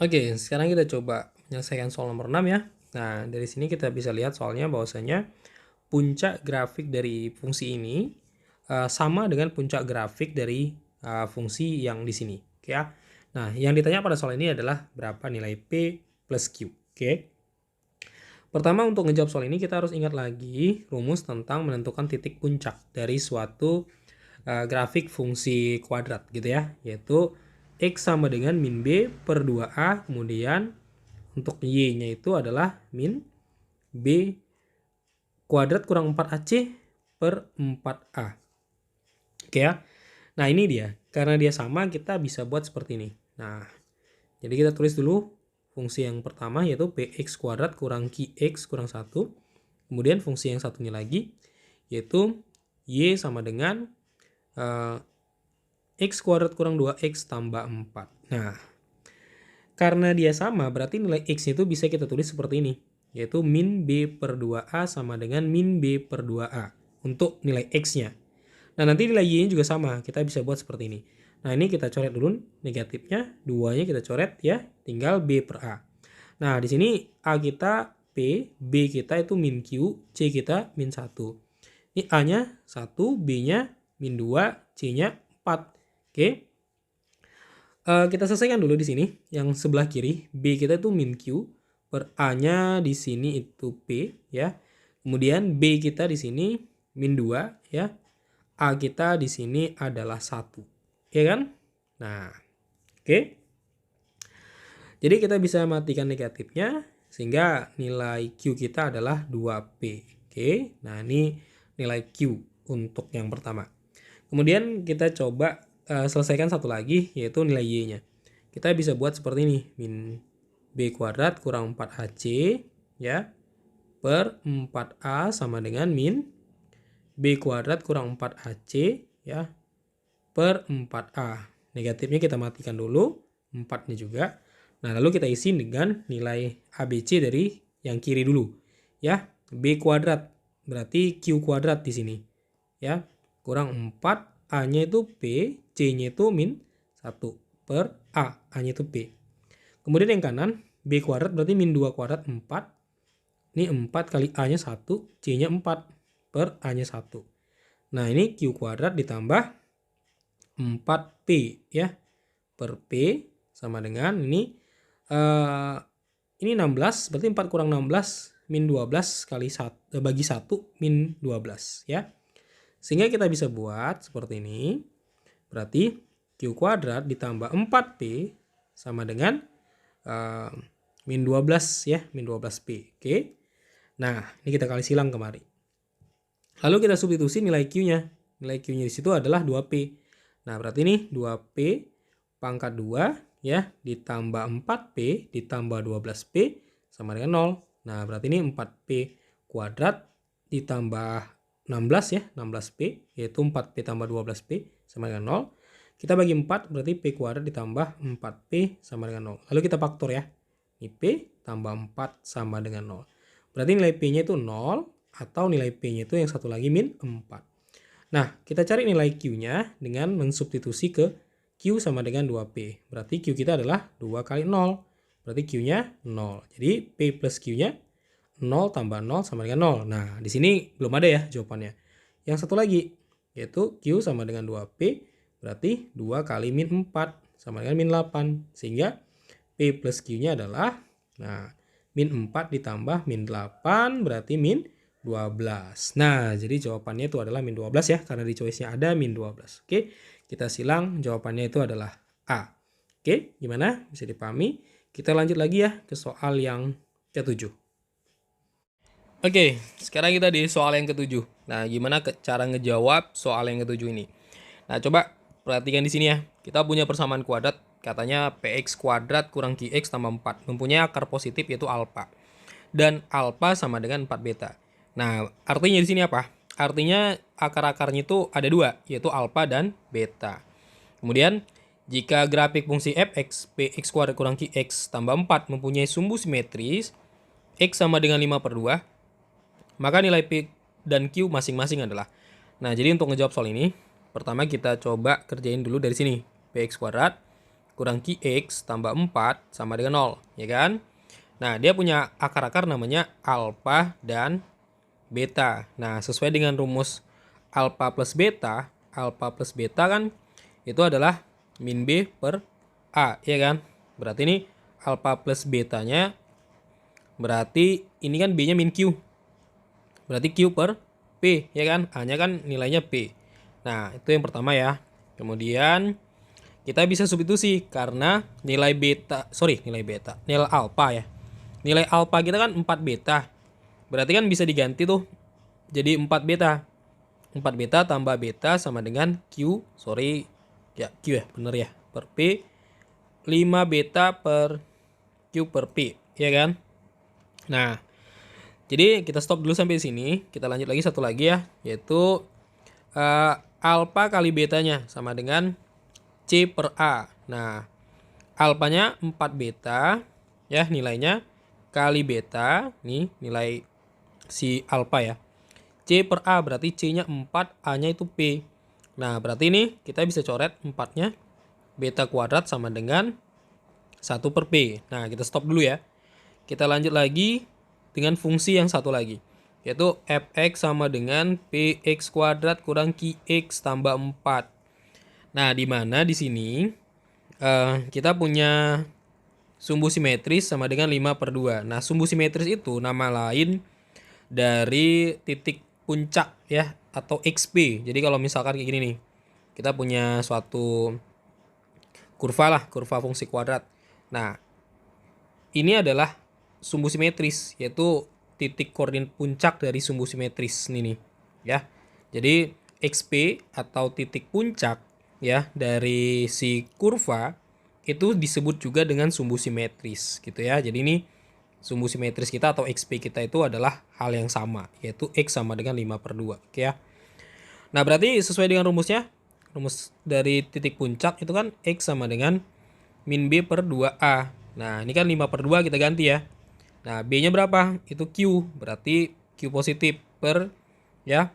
Oke, sekarang kita coba menyelesaikan soal nomor 6 ya. Nah, dari sini kita bisa lihat soalnya bahwasanya puncak grafik dari fungsi ini sama dengan puncak grafik dari fungsi yang di sini. Oke ya. Nah, yang ditanya pada soal ini adalah berapa nilai P plus Q. Oke. Pertama, untuk ngejawab soal ini kita harus ingat lagi rumus tentang menentukan titik puncak dari suatu grafik fungsi kuadrat gitu ya, yaitu X sama dengan min B per 2A, kemudian untuk Y-nya itu adalah min B kuadrat kurang 4AC per 4A. Oke ya. Nah ini dia, karena dia sama kita bisa buat seperti ini. Nah, jadi kita tulis dulu fungsi yang pertama yaitu Px kuadrat kurang Qx kurang 1. Kemudian fungsi yang satunya lagi yaitu Y sama dengan X kuadrat kurang 2X tambah 4. Nah, karena dia sama berarti nilai X itu bisa kita tulis seperti ini. Yaitu min B per 2A sama dengan min B per 2A untuk nilai X-nya. Nah, nanti nilai Y-nya juga sama. Kita bisa buat seperti ini. Nah, ini kita coret dulu negatifnya. 2-nya kita coret ya. Tinggal B per A. Nah, di sini A kita P, B kita itu min Q, C kita min 1. Ini A-nya 1, B-nya min 2, C-nya 4. Oke. Kita selesaikan dulu di sini. Yang sebelah kiri, B kita itu min Q, per A-nya di sini itu P ya. Kemudian B kita di sini min 2 ya. A kita di sini adalah 1. Ya kan? Nah, oke. Jadi kita bisa matikan negatifnya sehingga nilai Q kita adalah 2P. Oke. Nah, ini nilai Q untuk yang pertama. Kemudian kita coba selesaikan satu lagi yaitu nilai Y-nya. Kita bisa buat seperti ini. Min B kuadrat kurang 4AC ya per 4A sama dengan min B kuadrat kurang 4AC ya per 4A. Negatifnya kita matikan dulu, 4-nya juga. Nah, lalu kita isi dengan nilai ABC dari yang kiri dulu. Ya, B kuadrat berarti Q kuadrat di sini. Ya, kurang 4, A-nya itu P, C-nya itu min 1 per A, A-nya itu P. Kemudian yang kanan, B kuadrat berarti min 2 kuadrat 4. Ini 4 kali A-nya 1, C-nya 4 per A-nya 1. Nah, ini Q kuadrat ditambah 4P ya. Per P sama dengan ini 16, berarti 4 kurang 16 min 12 kali 1 bagi 1 min 12 ya. Sehingga kita bisa buat seperti ini. Berarti Q kuadrat ditambah 4P sama dengan min 12 ya, min 12P. Oke. Nah, ini kita kali silang kemari. Lalu kita substitusi nilai Q-nya. Nilai Q-nya di situ adalah 2P. Nah, berarti ini 2P pangkat 2 ya, ditambah 4P ditambah 12P sama dengan 0. Nah, berarti ini 4P kuadrat ditambah 16 ya, 16P, yaitu 4P tambah 12P sama dengan 0. Kita bagi 4 berarti P kuadrat ditambah 4P sama dengan 0. Lalu kita faktor ya. Ini P tambah 4 sama dengan 0. Berarti nilai P-nya itu 0 atau nilai P-nya itu yang satu lagi min 4. Nah, kita cari nilai Q-nya dengan mensubstitusi ke Q sama dengan 2P. Berarti Q kita adalah 2 kali 0. Berarti Q-nya 0. Jadi P plus Q-nya 0 tambah 0 sama dengan 0. Nah, di sini belum ada ya jawabannya. Yang satu lagi, yaitu Q sama dengan 2P. Berarti 2 kali min 4 sama dengan min 8. Sehingga P plus Q-nya adalah, nah, min 4 ditambah min 8 berarti min 12. Nah, jadi jawabannya itu adalah min 12 ya, karena di choice-nya ada min 12. Oke, kita silang jawabannya itu adalah A. Oke, gimana? Bisa dipahami? Kita lanjut lagi ya ke soal yang ke-7. Oke, sekarang kita di soal yang ke-7. Nah, gimana cara ngejawab soal yang ke-7 ini? Nah, coba perhatikan di sini ya. Kita punya persamaan kuadrat, katanya Px kuadrat kurang Qx tambah 4. Mempunyai akar positif yaitu alfa. Dan alfa sama dengan 4 beta. Nah, artinya di sini apa? Artinya akar-akarnya itu ada dua, yaitu alfa dan beta. Kemudian, jika grafik fungsi fx, px kuadrat kurang qx tambah 4 mempunyai sumbu simetris, x sama dengan 5 per 2, maka nilai p dan q masing-masing adalah. Nah, jadi untuk ngejawab soal ini, pertama kita coba kerjain dulu dari sini. Px kuadrat kurang QX tambah 4 sama dengan 0, ya kan? Nah, dia punya akar-akar namanya alfa dan beta. Nah, sesuai dengan rumus alfa plus beta kan itu adalah min B per A, ya kan? Berarti ini alfa plus betanya, berarti ini kan B-nya min Q. Berarti Q per P, ya kan? A-nya kan nilainya P. Nah, itu yang pertama ya. Kemudian kita bisa substitusi karena nilai alfa ya. Nilai alfa kita kan 4 beta. Berarti kan bisa diganti tuh jadi 4 beta. 4 beta tambah beta sama dengan Q, Q ya, bener ya, per P. 5 beta per Q per P, ya kan? Nah, jadi kita stop dulu sampai sini. Kita lanjut lagi satu lagi ya, yaitu alfa kali betanya sama dengan C per A. Nah, alfanya 4 beta ya nilainya, kali beta, nih nilai si alfa ya. C per A berarti C-nya 4, A-nya itu P. Nah, berarti ini kita bisa coret 4-nya beta kuadrat sama dengan 1 per P. Nah, kita stop dulu ya. Kita lanjut lagi dengan fungsi yang satu lagi, yaitu fx sama dengan px kuadrat kurang qx tambah 4. Nah, di mana di sini kita punya sumbu simetris sama dengan 5 per 2. Nah, sumbu simetris itu nama lain dari titik puncak ya, atau XP. Jadi kalau misalkan kayak gini nih, kita punya suatu kurva lah, kurva fungsi kuadrat. Nah, ini adalah sumbu simetris, yaitu titik koordinat puncak dari sumbu simetris ini nih, ya. Jadi XP atau titik puncak ya dari si kurva itu disebut juga dengan sumbu simetris gitu ya. Jadi ini sumbu simetris kita atau XP kita itu adalah hal yang sama, yaitu X sama dengan 5 per 2. Oke ya. Nah, berarti sesuai dengan rumusnya, rumus dari titik puncak itu kan X sama dengan min B per 2A. Nah, ini kan 5 per 2 kita ganti ya. Nah, B-nya berapa? Itu Q. Berarti Q positif per ya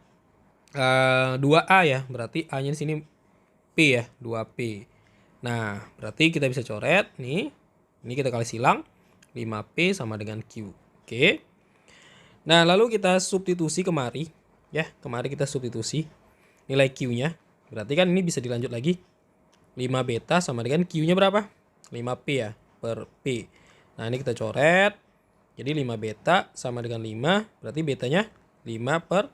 2A ya. Berarti A-nya di sini P ya, 2P. Nah, berarti kita bisa coret nih. Ini kita kali silang, 5P sama dengan Q. Oke. Nah, lalu kita substitusi kemari ya. Kemari kita substitusi nilai Q-nya. Berarti kan ini bisa dilanjut lagi. 5 beta sama dengan Q-nya berapa? 5P ya per P. Nah, ini kita coret. Jadi 5 beta sama dengan 5. Berarti betanya 5 per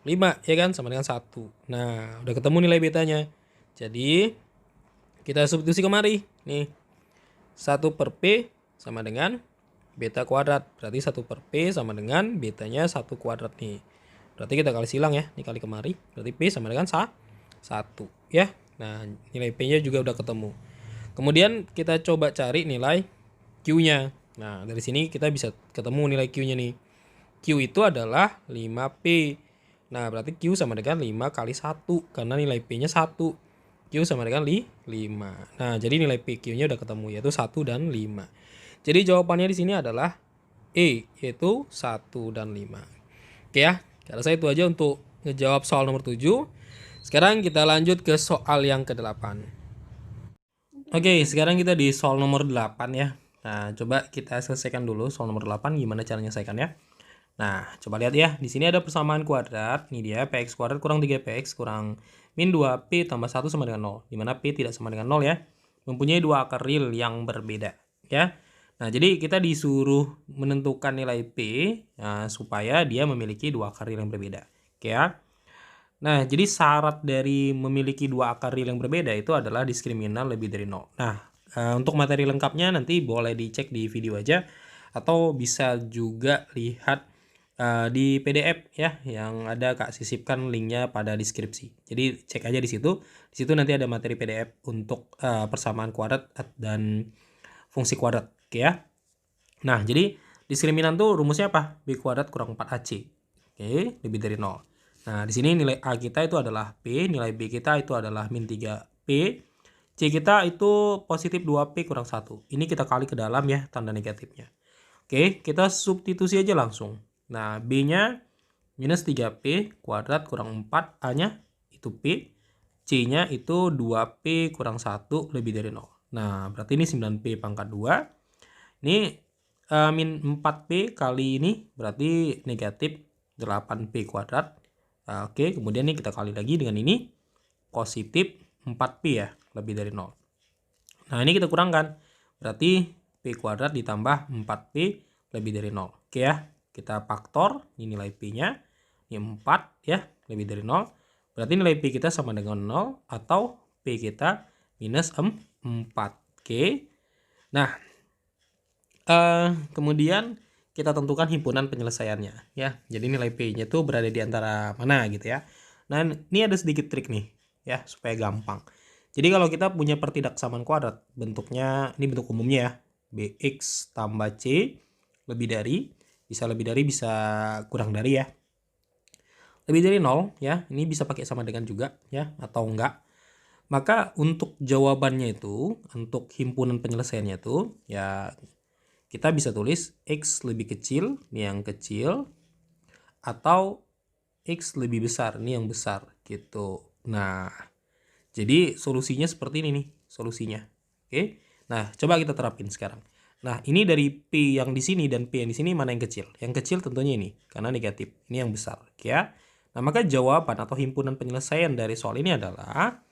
5 ya kan, sama dengan 1. Nah, udah ketemu nilai betanya. Jadi kita substitusi kemari. Nih, 1 per P sama dengan beta kuadrat. Berarti 1 per P sama dengan betanya 1 kuadrat nih. Berarti kita kali silang ya. Ini kali kemari. Berarti P sama dengan 1 ya. Nah, nilai P-nya juga udah ketemu. Kemudian kita coba cari nilai Q-nya. Nah, dari sini kita bisa ketemu nilai Q-nya nih. Q itu adalah 5P. Nah, berarti Q sama dengan 5 kali 1. Karena nilai P-nya 1. Q sama dengan 5. Nah, jadi nilai PQ-nya udah ketemu, yaitu 1 dan 5. Jadi jawabannya di sini adalah E, yaitu 1 dan 5. Oke ya, saya itu aja untuk ngejawab soal nomor 7. Sekarang kita lanjut ke soal yang ke-8. Oke, sekarang kita di soal nomor 8 ya. Nah, coba kita selesaikan dulu soal nomor 8, gimana cara menyelesaikannya. Nah, coba lihat ya. Di sini ada persamaan kuadrat. Ini dia, px kuadrat kurang 3px kurang min 2p tambah 1 sama dengan 0. Dimana p tidak sama dengan 0 ya. Mempunyai dua akar real yang berbeda. Ya. Nah, jadi kita disuruh menentukan nilai p supaya dia memiliki dua akar real yang berbeda. Oke ya. Nah, jadi syarat dari memiliki dua akar real yang berbeda itu adalah diskriminan lebih dari 0. Nah, untuk materi lengkapnya nanti boleh dicek di video aja. Atau bisa juga lihat di PDF ya, yang ada Kak sisipkan linknya pada deskripsi. Jadi cek aja di situ. Di situ nanti ada materi PDF untuk persamaan kuadrat dan fungsi kuadrat. Oke ya. Nah, jadi diskriminan tuh rumusnya apa? B kuadrat kurang 4AC. Oke, lebih dari 0. Nah, di sini nilai A kita itu adalah P, nilai B kita itu adalah min 3P, C kita itu positif 2P kurang 1. Ini kita kali ke dalam ya, tanda negatifnya. Oke, kita substitusi aja langsung. Nah, B-nya minus 3P kuadrat kurang 4, A-nya itu P, C-nya itu 2P kurang 1 lebih dari 0. Nah, berarti ini 9P pangkat 2. Ini min 4P kali ini berarti negatif 8P kuadrat. Nah, oke, kemudian ini kita kali lagi dengan ini positif 4P ya, lebih dari 0. Nah, ini kita kurangkan. Berarti P kuadrat ditambah 4P lebih dari 0. Oke ya, kita faktor, ini nilai P-nya. Ini 4 ya, lebih dari 0. Berarti nilai P kita sama dengan 0 atau P kita minus 4. Oke. Nah, kemudian kita tentukan himpunan penyelesaiannya ya. Jadi nilai P-nya tuh berada di antara mana gitu ya. Nah, ini ada sedikit trik nih ya supaya gampang. Jadi kalau kita punya pertidaksamaan kuadrat, bentuknya ini bentuk umumnya ya. Bx tambah C lebih dari, bisa kurang dari ya. Lebih dari 0 ya. Ini bisa pakai sama dengan juga ya atau enggak. Maka untuk jawabannya itu, untuk himpunan penyelesaiannya itu ya kita bisa tulis X lebih kecil, ini yang kecil, atau X lebih besar, ini yang besar, gitu. Nah, jadi solusinya seperti ini nih, solusinya. Oke, nah coba kita terapin sekarang. Nah, ini dari P yang di sini dan P yang di sini mana yang kecil? Yang kecil tentunya ini, karena negatif. Ini yang besar, oke ya. Nah, maka jawaban atau himpunan penyelesaian dari soal ini adalah,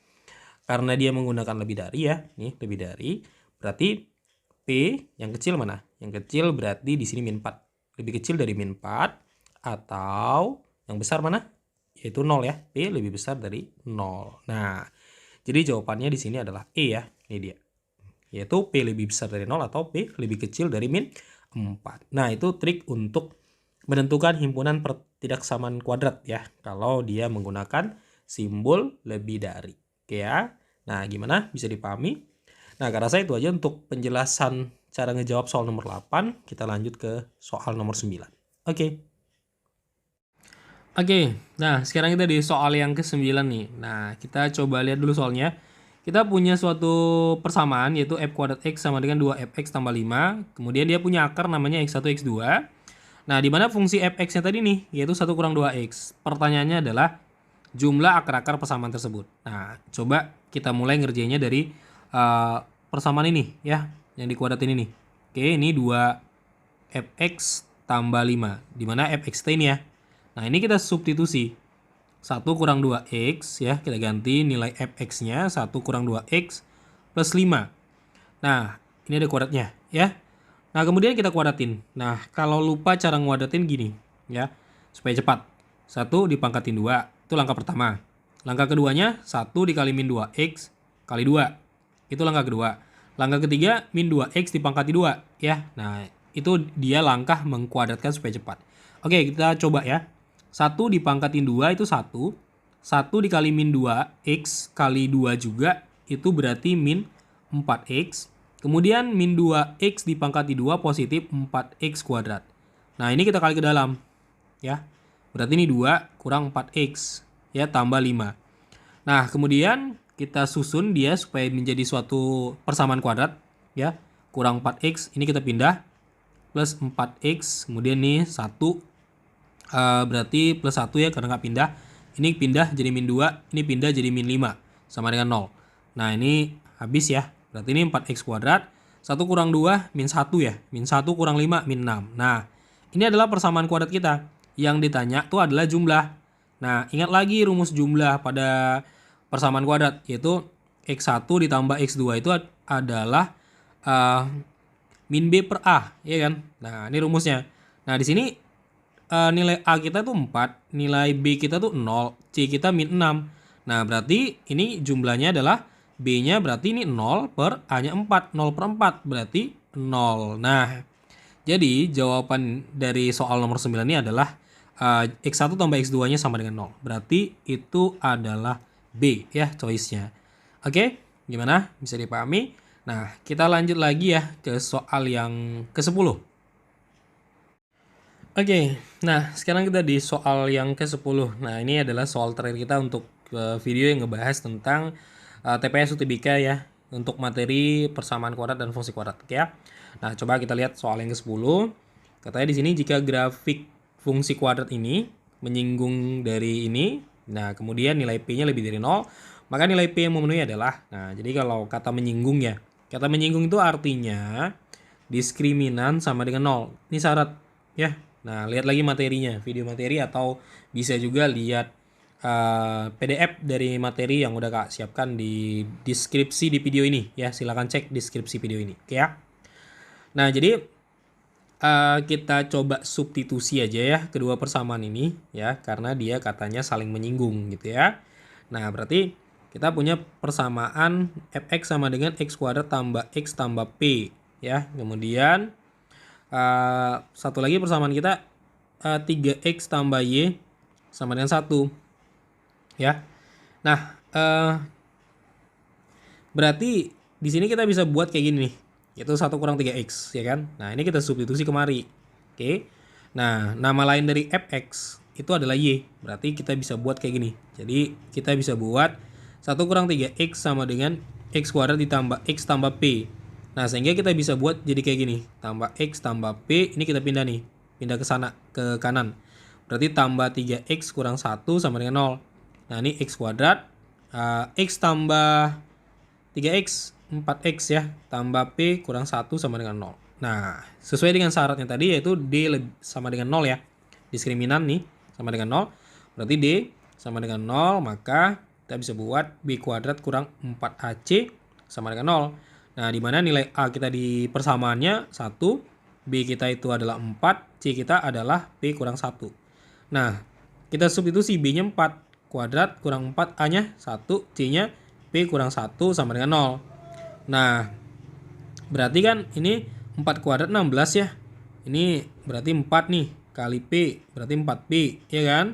karena dia menggunakan lebih dari ya, nih lebih dari, berarti P yang kecil mana? Yang kecil berarti di sini min 4. Lebih kecil dari min 4 atau yang besar mana? Yaitu 0 ya. P lebih besar dari 0. Nah, jadi jawabannya di sini adalah E ya. Ini dia. Yaitu P lebih besar dari 0 atau P lebih kecil dari min 4. Nah, itu trik untuk menentukan himpunan pertidaksamaan kuadrat ya. Kalau dia menggunakan simbol lebih dari. Oke ya. Nah, gimana? Bisa dipahami? Nah, karena saya itu aja untuk penjelasan cara ngejawab soal nomor 8. Kita lanjut ke soal nomor 9. Oke. Oke, nah sekarang kita di soal yang ke-9 nih. Nah, kita coba lihat dulu soalnya. Kita punya suatu persamaan yaitu f kuadrat x sama dengan 2fx tambah 5. Kemudian dia punya akar namanya x1, x2. Nah, di mana fungsi fx-nya tadi nih, yaitu 1 kurang 2x. Pertanyaannya adalah jumlah akar-akar persamaan tersebut. Nah, coba kita mulai ngerjainnya dari persamaan ini ya, yang dikuadratin ini. Oke, ini 2fx tambah 5. Dimana fx ini ya. Nah, ini kita substitusi. 1 kurang 2x ya, kita ganti nilai fx-nya 1 kurang 2x plus 5. Nah, ini ada kuadratnya ya. Nah, kemudian kita kuadratin. Nah, kalau lupa cara nguadratin gini ya, supaya cepat. 1 dipangkatin 2, itu langkah pertama. Langkah keduanya 1 dikali min 2x kali 2. Itu langkah kedua. Langkah ketiga min 2x dipangkati 2 ya. Nah, itu dia langkah mengkuadratkan supaya cepat. Oke, kita coba ya. 1 dipangkatin 2 itu 1. 1 dikali min 2x kali 2 juga itu berarti min 4x. Kemudian min 2x dipangkati 2 positif 4x kuadrat. Nah, ini kita kali ke dalam ya. Berarti ini 2 kurang 4x ya tambah 5. Nah, kemudian kita susun dia supaya menjadi suatu persamaan kuadrat ya. Kurang 4x ini kita pindah plus 4x, kemudian nih 1 berarti plus 1 ya karena nggak pindah. Ini pindah jadi min 2, ini pindah jadi min 5 sama dengan 0. Nah, ini habis ya. Berarti ini 4x kuadrat. 1 kurang 2 min 1 ya. Min 1 kurang 5 min 6. Nah, ini adalah persamaan kuadrat kita. Yang ditanya tuh adalah jumlah. Nah, ingat lagi rumus jumlah pada persamaan kuadrat, yaitu x1 ditambah x2 itu adalah min b per a, ya kan? Nah, ini rumusnya. Nah, di sini nilai a kita tuh 4, nilai b kita tuh 0, c kita min 6. Nah, berarti ini jumlahnya adalah b-nya berarti ini 0 per a-nya 4. 0 per 4 berarti 0. Nah, jadi jawaban dari soal nomor 9 ini adalah x1 tambah x2-nya sama dengan 0. Berarti itu adalah B ya choice-nya. Oke, gimana? Bisa dipahami? Nah, kita lanjut lagi ya ke soal yang ke-10. Oke, nah sekarang kita di soal yang ke-10. Nah, ini adalah soal terakhir kita untuk video yang ngebahas tentang TPS UTBK ya, untuk materi persamaan kuadrat dan fungsi kuadrat ya. Nah, coba kita lihat soal yang ke-10. Katanya di sini jika grafik fungsi kuadrat ini menyinggung dari ini, nah kemudian nilai P-nya lebih dari 0, maka nilai P yang memenuhi adalah, nah jadi kalau kata menyinggung ya, Kata menyinggung itu artinya diskriminan sama dengan 0. Ini syarat ya. Nah, lihat lagi materinya, video materi, atau bisa juga lihat PDF dari materi yang udah Kak siapkan di deskripsi di video ini ya. Silahkan cek deskripsi video ini, oke ya. Nah, jadi kita coba substitusi aja ya kedua persamaan ini ya, karena dia katanya saling menyinggung gitu ya. Nah, berarti kita punya persamaan fx sama dengan x kuadrat tambah x tambah p ya. Kemudian satu lagi persamaan kita 3x tambah y sama dengan 1 ya. Nah, berarti di sini kita bisa buat kayak gini nih, yaitu 1 kurang 3x ya kan. Nah, ini kita substitusi kemari. Oke. Nah, nama lain dari fx itu adalah y. Berarti kita bisa buat kayak gini. Jadi kita bisa buat 1 kurang 3x sama dengan x kuadrat ditambah x tambah p. Nah, sehingga kita bisa buat jadi kayak gini. Tambah x tambah p, ini kita pindah nih. Pindah ke sana, ke kanan. Berarti tambah 3x kurang 1 sama dengan 0. Nah, ini x kuadrat, x tambah 3x, 4x ya, tambah p kurang 1 sama dengan 0. Nah, sesuai dengan syaratnya tadi, yaitu d sama dengan 0 ya. Diskriminan nih sama dengan 0. Berarti d sama dengan 0, maka kita bisa buat b kuadrat kurang 4ac sama dengan 0. Nah, di mana nilai a kita di persamaannya 1, b kita itu adalah 4, c kita adalah p kurang 1. Nah, kita substitusi b-nya 4, kuadrat kurang 4, a-nya 1, c-nya p kurang 1 sama dengan 0. Nah, berarti kan ini 4 kuadrat 16 ya. Ini berarti 4 nih kali p, berarti 4p ya kan.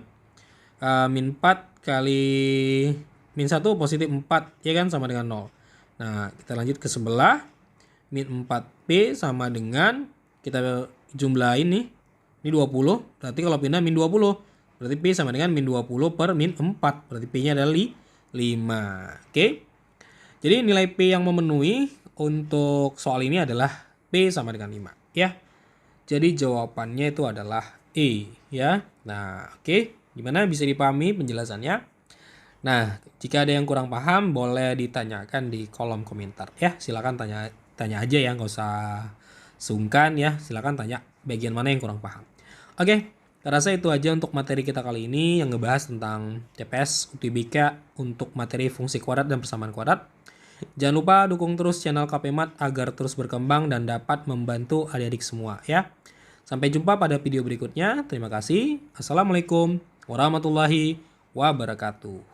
Min 4 kali min 1 positif 4 ya kan, sama dengan 0. Nah, kita lanjut ke sebelah. Min 4p sama dengan, kita jumlahin nih, ini 20, berarti kalau pindah min 20. Berarti P sama dengan min 20 per min 4. Berarti P-nya adalah 5. Oke. Jadi nilai P yang memenuhi untuk soal ini adalah P sama dengan 5. Ya. Jadi jawabannya itu adalah E. Ya. Nah, oke. Gimana, bisa dipahami penjelasannya? Nah, jika ada yang kurang paham, boleh ditanyakan di kolom komentar. Ya, silakan tanya aja ya. Nggak usah sungkan ya. Silakan tanya bagian mana yang kurang paham. Oke. Rasa itu aja untuk materi kita kali ini yang ngebahas tentang TPS UTBK untuk materi fungsi kuadrat dan persamaan kuadrat. Jangan lupa dukung terus channel KP Mat agar terus berkembang dan dapat membantu adik-adik semua ya. Sampai jumpa pada video berikutnya. Terima kasih. Assalamualaikum warahmatullahi wabarakatuh.